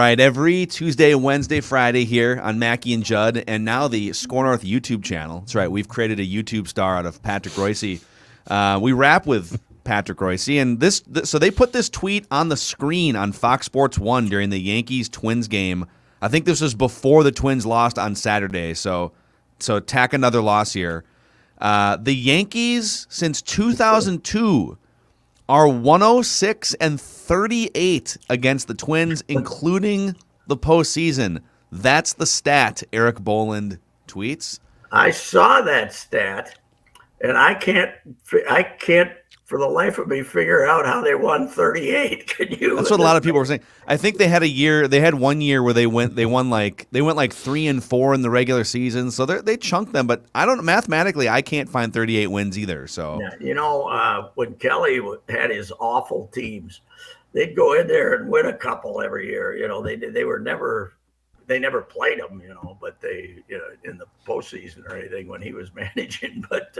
All right, every Tuesday, Wednesday, Friday here on Mackie and Judd, and now the SKOR North YouTube channel. That's right, we've created a YouTube star out of Patrick Reusse. We rap with Patrick Reusse, and so they put this tweet on the screen on Fox Sports 1 during the Yankees-Twins game. I think this was before the Twins lost on Saturday, so tack another loss here. The Yankees, since 2002, are 106-38 against the Twins, including the postseason. That's the stat Eric Boland tweets. I saw that stat, and I can't for the life of me figure out how they won 38. Can you? That's what a lot of people were saying. I think they had 1 year where they went like 3-4 in the regular season. So they chunked them, but mathematically I can't find 38 wins either. So yeah, when Kelly had his awful teams, they'd go in there and win a couple every year. They never played them, but they in the postseason or anything when he was managing, but.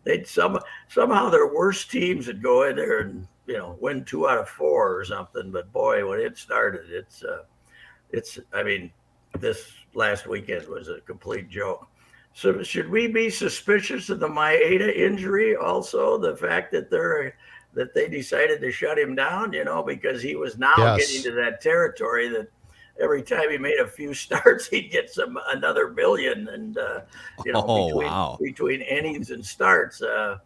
They'd somehow their worst teams would go in there and win 2 out of 4 or something. But boy, when it started, this last weekend was a complete joke. So should we be suspicious of the Maeda injury? Also, the fact that they decided to shut him down, because he was now getting to that territory that. Every time he made a few starts, he'd get another million, and between innings and starts, I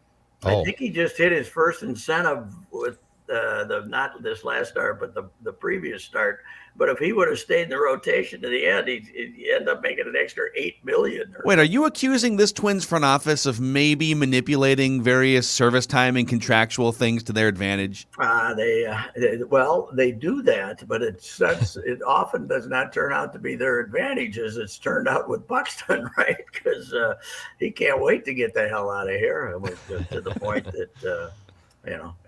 think he just hit his first incentive with not this last start, but the previous start. But if he would have stayed in the rotation to the end, he'd end up making an extra $8 million. Wait, are you accusing this Twins front office of maybe manipulating various service time and contractual things to their advantage? They do that, but it often does not turn out to be their advantage, as it's turned out with Buxton, right? Because he can't wait to get the hell out of here. To the point that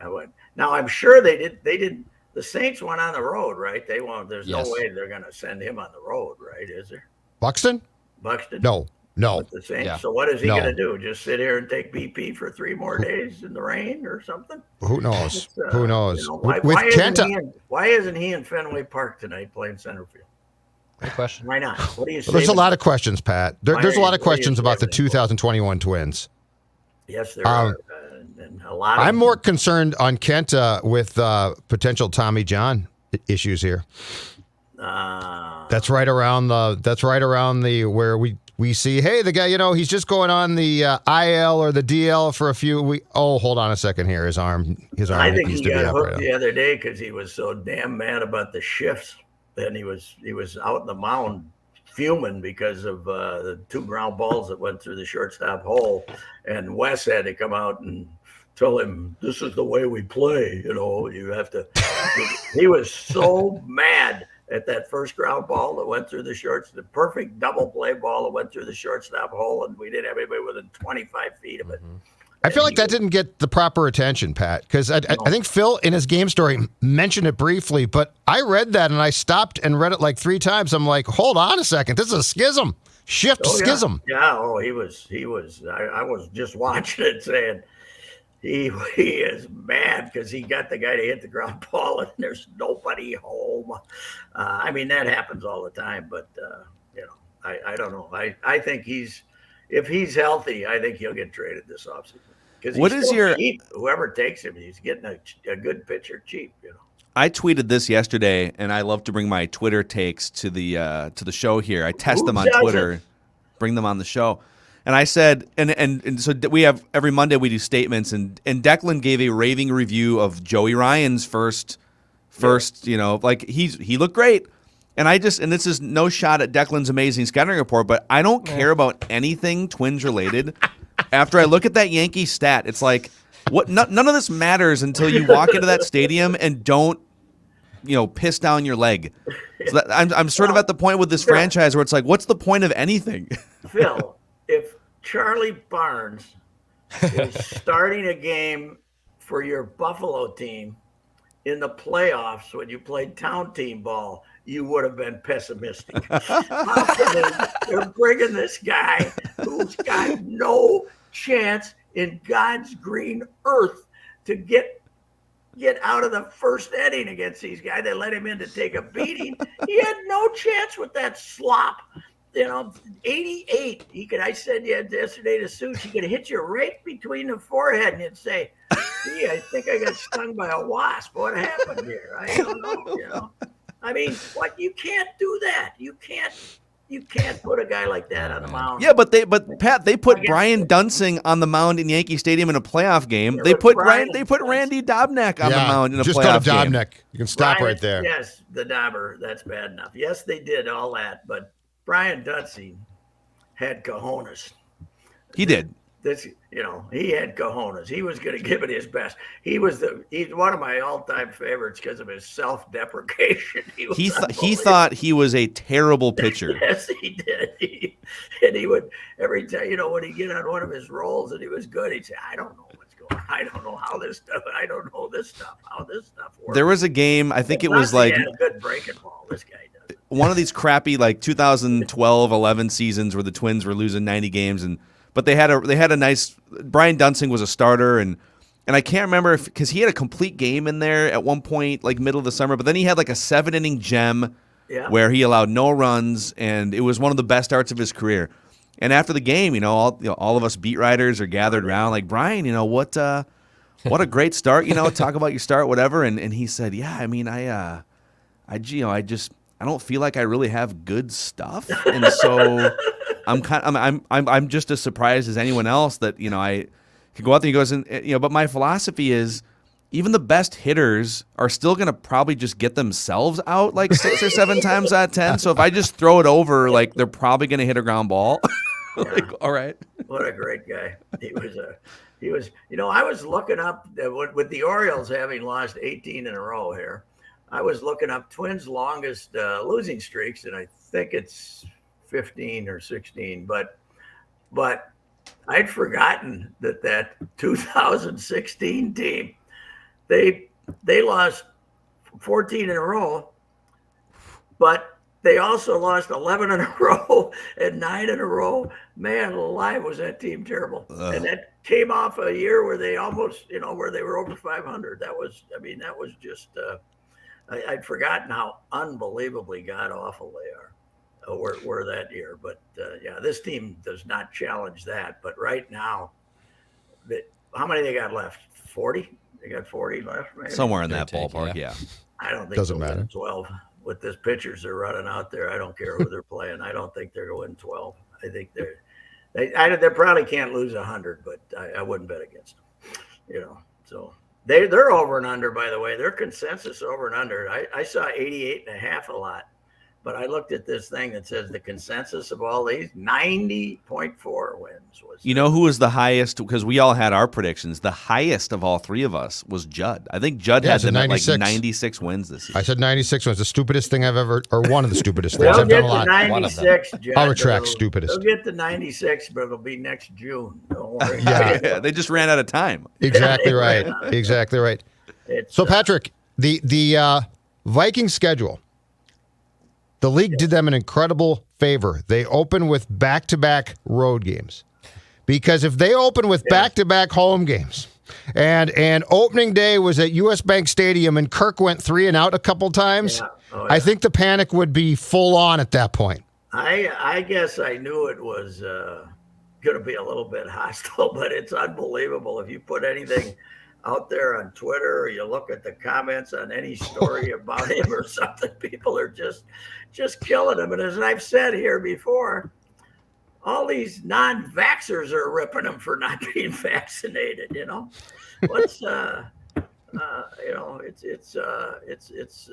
I went. Now I'm sure they didn't. The Saints went on the road, right? They won't. There's no way they're going to send him on the road, right? Is there? Buxton? No. With the Saints. Yeah. So what is he going to do? Just sit here and take BP for 3 more days in the rain or something? Who knows? Who knows? Why isn't he in Fenway Park tonight playing center field? Good question. Why not? What do you say? There's a lot of questions, Pat. There's a lot of questions about the 2021 Twins. Yes, there are. And a lot. I'm more concerned on Kenta with potential Tommy John issues here. That's right around the where we see, hey, the guy, he's just going on the IL or the DL for a few weeks. Oh, hold on a second here. His arm. I think he got hooked the other day because he was so damn mad about the shifts. Then he was out in the mound fuming because of the 2 ground balls that went through the shortstop hole, and Wes had to come out and tell him, this is the way we play. You have to. He was so mad at that first ground ball that went through the perfect double play ball that went through the shortstop hole, and we didn't have anybody within 25 feet of it. Mm-hmm. I feel like that didn't get the proper attention, Pat, because I think Phil in his game story mentioned it briefly, but I read that and I stopped and read it like 3 times. I'm like, hold on a second. This is a schism. Schism. Yeah. He was. I was just watching it saying, He is mad because he got the guy to hit the ground ball and there's nobody home. That happens all the time, but I don't know. I think if he's healthy, I think he'll get traded this offseason. Because cheap. Whoever takes him, he's getting a good pitcher cheap. I tweeted this yesterday, and I love to bring my Twitter takes to the show here. I test them on Twitter, bring them on the show. And I said, and so we have every Monday we do statements, and Declan gave a raving review of Joey Ryan's first, he looked great. And this is no shot at Declan's amazing scouting report, but I don't care about anything Twins related. After I look at that Yankee stat, it's like, what? None of this matters until you walk into that stadium and don't, piss down your leg. So I'm sort of at the point with this franchise where it's like, what's the point of anything? Phil, if Charlie Barnes is starting a game for your Buffalo team in the playoffs when you played town team ball, you would have been pessimistic. They're bringing this guy who's got no chance in God's green earth to get get out of the first inning against these guys. They let him in to take a beating. He had no chance with that slop. 88. I said yesterday to Suits, he could hit you right between the forehead and you'd say, gee, I think I got stung by a wasp. What happened here? I don't know, I mean, you can't do that. You can't put a guy like that on the mound. Yeah, but Pat, they put Brian Dunsing on the mound in Yankee Stadium in a playoff game. They put Randy Dobnak on the mound in a playoff game. Just go to Dobnak. You can stop right there. Yes, the Dobber, that's bad enough. Yes, they did all that, but Brian Dunsing had cojones. He did. He had cojones. He was going to give it his best. He's one of my all-time favorites because of his self-deprecation. He thought he was a terrible pitcher. Yes, he did. And he would, every time, when he'd get on one of his rolls and he was good, he'd say, I don't know what's going on. I don't know how this stuff, how this stuff works. There was a game, I think it was like he had a good breaking ball, this guy does. One of these crappy 2012-11 seasons where the Twins were losing 90 games but they had a nice. Brian Dunsing was a starter, and I can't remember because he had a complete game in there at one point, middle of the summer. But then he had a 7-inning gem where he allowed no runs, and it was one of the best starts of his career. And after the game, all of us beat writers are gathered around, like, Brian, what a great start. Talk about your start, whatever. And he said, yeah, I mean, I don't feel like I really have good stuff, and so. I'm just as surprised as anyone else that I could go out there. He goes, and but my philosophy is even the best hitters are still going to probably just get themselves out 6 or 7 times out of 10. So if I just throw it over, they're probably going to hit a ground ball. All right. What a great guy. He was. I was looking up with the Orioles having lost 18 in a row here. I was looking up Twins' longest losing streaks, and I think it's 15 or 16, but I'd forgotten that 2016 team, they lost 14 in a row, but they also lost 11 in a row and 9 in a row. Man alive, was that team terrible. And that came off a year where they almost, where they were over 500. That was just, I'd forgotten how unbelievably god awful they are. Were that year, but this team does not challenge that. But right now, how many they got left? 40. They got 40 left, maybe? Somewhere in that ballpark. Yeah. I don't think doesn't they'll matter. win 12 with this pitchers they're running out there. I don't care who they're playing. I don't think they're going to win 12. I think they probably can't lose 100, but I wouldn't bet against them. So they're over and under. By the way, their consensus over and under. I saw 88.5 a lot. But I looked at this thing that says the consensus of all these 90.4 wins was. Who was the highest? Because we all had our predictions. The highest of all three of us was Judd. I think Judd had them at 96 wins this season. I said 96 was the stupidest thing I've ever, or one of the stupidest things I've done a lot. 96, Judd, I'll retract stupidest. They'll get to 96, but it'll be next June. Don't worry. Yeah, they just ran out of time. Exactly right. Exactly right. So Patrick, the Vikings schedule. The league did them an incredible favor. They open with back-to-back road games. Because if they open with back-to-back home games, and opening day was at U.S. Bank Stadium and Kirk went 3 and out a couple times, I think the panic would be full on at that point. I guess I knew it was going to be a little bit hostile, but it's unbelievable. If you put anything out there on Twitter, or you look at the comments on any story about him or something, people are just killing him. And as I've said here before, all these non-vaxxers are ripping him for not being vaccinated. What's it's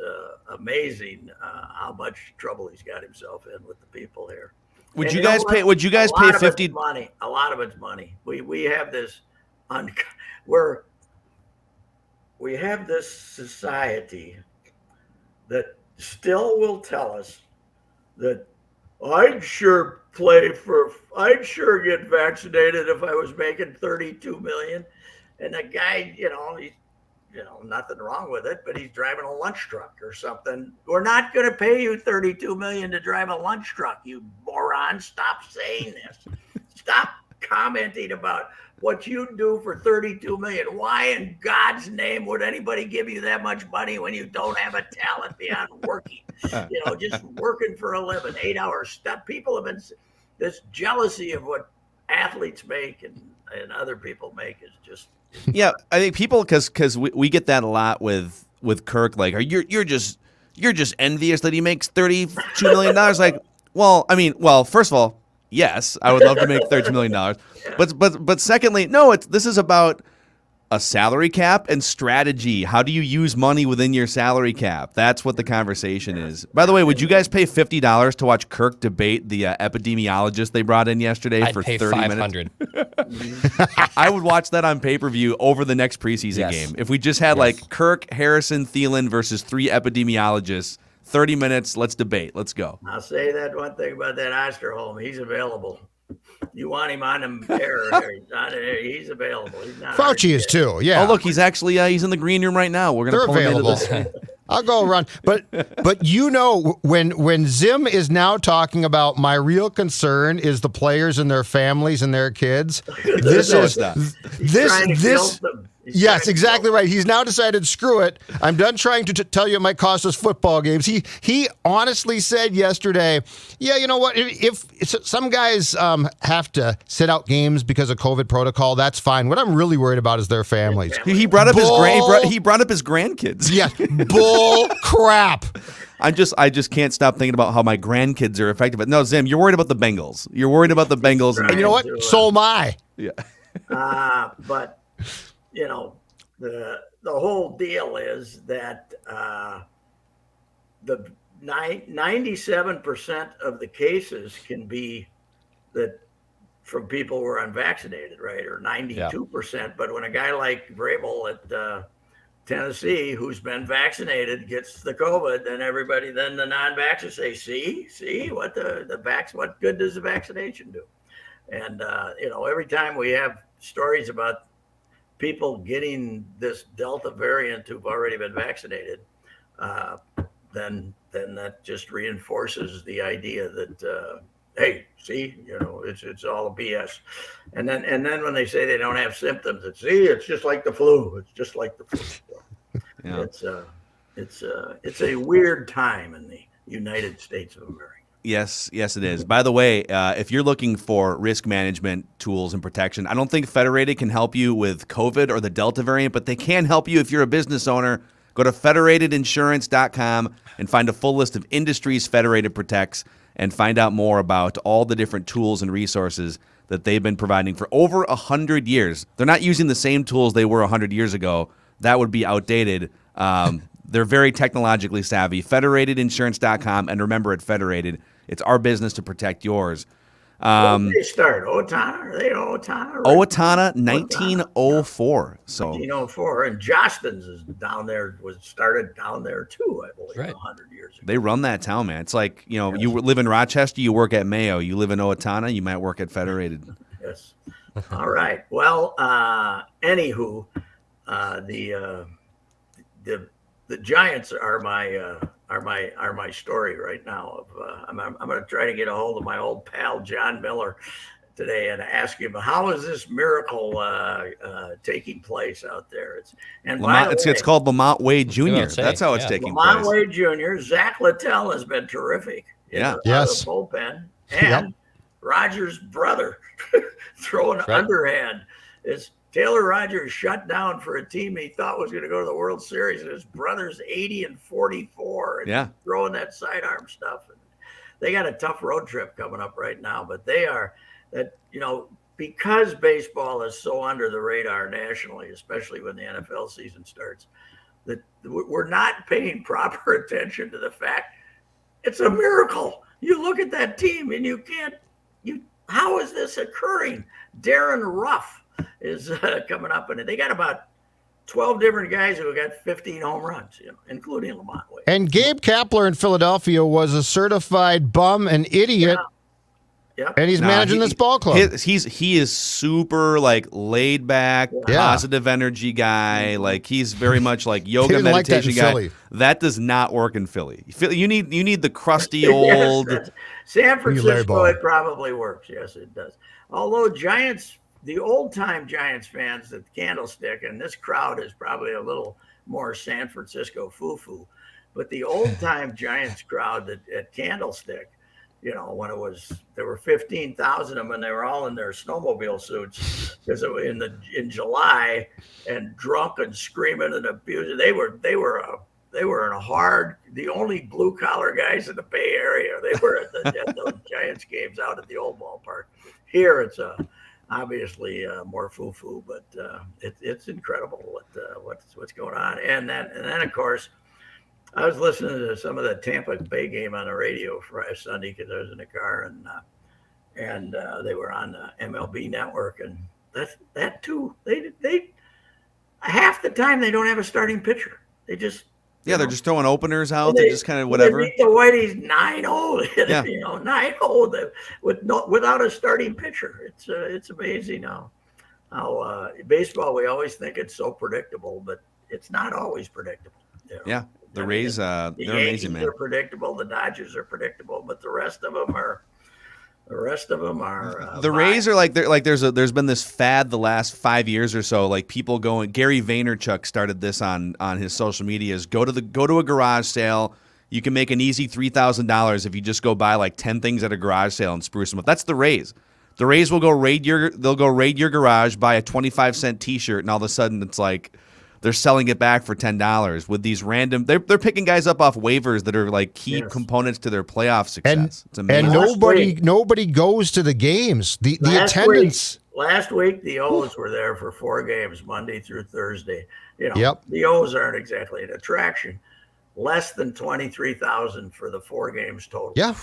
amazing how much trouble he's got himself in with the people here. Would you guys pay 50? Money. A lot of it's money. We have this we have this society that still will tell us that I'd sure get vaccinated if I was making $32 million. And the guy, he's, nothing wrong with it, but he's driving a lunch truck or something. We're not going to pay you $32 million to drive a lunch truck, you moron. Stop saying this. Stop commenting about what you do for $32 million. Why in God's name would anybody give you that much money when you don't have a talent beyond working? Just working for a living, 8 hours stuff. People have been, this jealousy of what athletes make and other people make is just. Yeah, I think people, because we get that a lot with Kirk. Like, you're just envious that he makes $32 million. Like, well, first of all, yes, I would love to make $32 million. But secondly, no, this is about a salary cap and strategy. How do you use money within your salary cap? That's what the conversation is. By the way, would you guys pay $50 to watch Kirk debate the epidemiologist they brought in yesterday for 30 minutes? I would watch that on pay-per-view over the next preseason game. If we just had like Kirk, Harrison, Thielen versus 3 epidemiologists, 30 minutes, let's debate. Let's go. I'll say that one thing about that Osterholm. He's available. You want him on him there. He's available. He's not Fauci is too, yeah. Oh, look, he's actually he's in the green room right now. We're going to pull available. him into this. I'll go run. But when Zim is now talking about my real concern is the players and their families and their kids, this. Yes, exactly right. He's now decided, screw it. I'm done trying to tell you it might cost us football games. He honestly said yesterday, yeah, you know what? If some guys have to sit out games because of COVID protocol, that's fine. What I'm really worried about is their families. He brought up his grandkids. Yeah, bull crap. I just can't stop thinking about how my grandkids are affected. But no, Zim, you're worried about the Bengals. You're worried about the Bengals. And you know what? So am I. Yeah. But the whole deal is that the 97% of the cases can be that from people who are unvaccinated, right? Or 92%. Yeah. But when a guy like Vrabel at Tennessee, who's been vaccinated, gets the COVID, then the non-vaxxers say, see what what good does the vaccination do? And every time we have stories about people getting this Delta variant who've already been vaccinated, then that just reinforces the idea that hey, see, it's all BS. And then when they say they don't have symptoms, it's just like the flu. It's just like the flu. Yeah. It's a weird time in the United States of America. Yes, it is. By the way, if you're looking for risk management tools and protection, I don't think Federated can help you with COVID or the Delta variant, but they can help you if you're a business owner. Go to federatedinsurance.com and find a full list of industries Federated protects and find out more about all the different tools and resources that they've been providing for over 100 years. They're not using the same tools they were 100 years ago. That would be outdated. They're very technologically savvy. Federatedinsurance.com, and remember, at Federated, it's our business to protect yours. When did they start? Owatonna? Are they Owatonna? Owatonna, 1904. So 1904, and Jostens is down there. Was started down there too, I believe, 100 years ago. They run that town, man. It's like you live in Rochester, you work at Mayo. You live in Owatonna, you might work at Federated. Yes. All right. Well, anywho, the Giants are my story right now. I'm going to try to get a hold of my old pal John Miller today and ask him, how is this miracle taking place out there? It's called Lamont Wade Jr. That's how it's taking place. Lamont Wade Jr. Zach Littell has been terrific. Yeah. Yes. The bullpen, and Rogers' brother throwing underhand. It's Taylor Rogers shut down for a team he thought was going to go to the World Series, and his brother's 80-44 and throwing that sidearm stuff. And they got a tough road trip coming up right now, but they are because baseball is so under the radar nationally, especially when the NFL season starts, that we're not paying proper attention to the fact it's a miracle. You look at that team and how is this occurring? Darren Ruff is coming up, and they got about 12 different guys who got 15 home runs, including Lamont Wade. And Gabe Kapler in Philadelphia was a certified bum and idiot. Yep. And he's managing this ball club. He is super like laid back, positive energy guy. Like he's very much like yoga meditation guy. Philly. That does not work in Philly. You need the crusty old. San Francisco, it probably works. Yes, it does. Although Giants, the old time Giants fans at Candlestick, and this crowd is probably a little more San Francisco foo-foo, but the old time Giants crowd at Candlestick, you know, when there were 15,000 of them, and they were all in their snowmobile suits because in July, and drunk and screaming and abusing. They were in a hard. The only blue collar guys in the Bay Area. They were at those Giants games out at the old ballpark. Here it's obviously more foo-foo, but it's incredible what's going on. And then of course, I was listening to some of the Tampa Bay game on the radio Friday, Sunday, because I was in the car, and they were on the MLB network, and that too. They half the time they don't have a starting pitcher. They just they're just throwing openers out. They just kind of whatever. They beat the Whiteys 9-0. Yeah. 9-0 without a starting pitcher. It's amazing how baseball, we always think it's so predictable, but it's not always predictable. You know? Yeah. The Rays, they're amazing, man. The Yankees are predictable. The Dodgers are predictable, but the rest of them are. The Rays are like there's been this fad the last 5 years or so. Like people going. Gary Vaynerchuk started this on his social medias. Go to a garage sale. You can make an easy $3,000 if you just go buy like 10 things at a garage sale and spruce them up. That's the Rays. The Rays will go raid your garage, buy a 25-cent T-shirt, and all of a sudden it's like. They're selling it back for $10 with these random. They're picking guys up off waivers that are like key components to their playoff success. It's amazing. And nobody goes to the games. The attendance. Last week the O's were there for 4 games, Monday through Thursday. The O's aren't exactly an attraction. Less than 23,000 for the 4 games total. Yeah.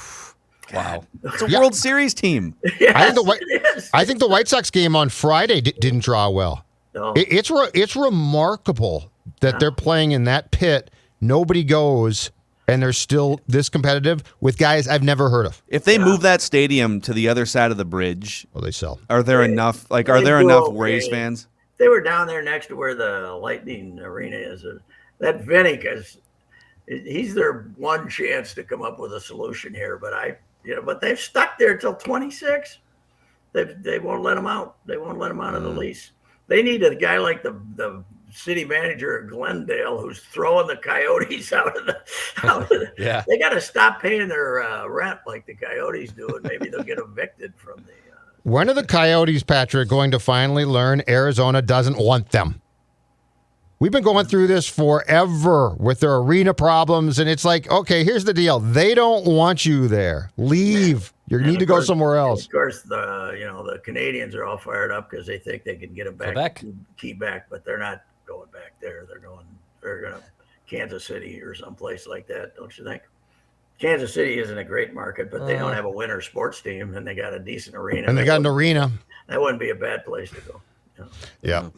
Wow. It's a World Series team. Yes, I think the White Sox game on Friday didn't draw well. No. It's remarkable that they're playing in that pit. Nobody goes, and they're still this competitive with guys I've never heard of. If they move that stadium to the other side of the bridge, they sell. Are there enough Rays fans? They were down there next to where the Lightning Arena is. That Vinny, he's their one chance to come up with a solution here. But they've stuck there till 26. They won't let them out. They won't let them out of the lease. They need a guy like the city manager of Glendale who's throwing the Coyotes out of the. Yeah. They got to stop paying their rent like the Coyotes do, and maybe they'll get evicted from the. When are the Coyotes, Patrick, going to finally learn Arizona doesn't want them? We've been going through this forever with their arena problems, and it's like, okay, here's the deal: they don't want you there. Leave. You need to go somewhere else. Of course, the Canadians are all fired up because they think they can get them back to Quebec, but they're not going back there. They're going to Kansas City or someplace like that, don't you think? Kansas City isn't a great market, but they don't have a winter sports team, and they got a decent arena. And they got an arena. That wouldn't be a bad place to go. Yeah.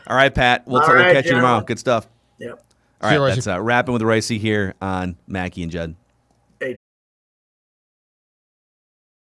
All right, Pat. We'll catch you tomorrow. Good stuff. Yep. All right, that's Rapping with Reusse here on Mackey and Judd.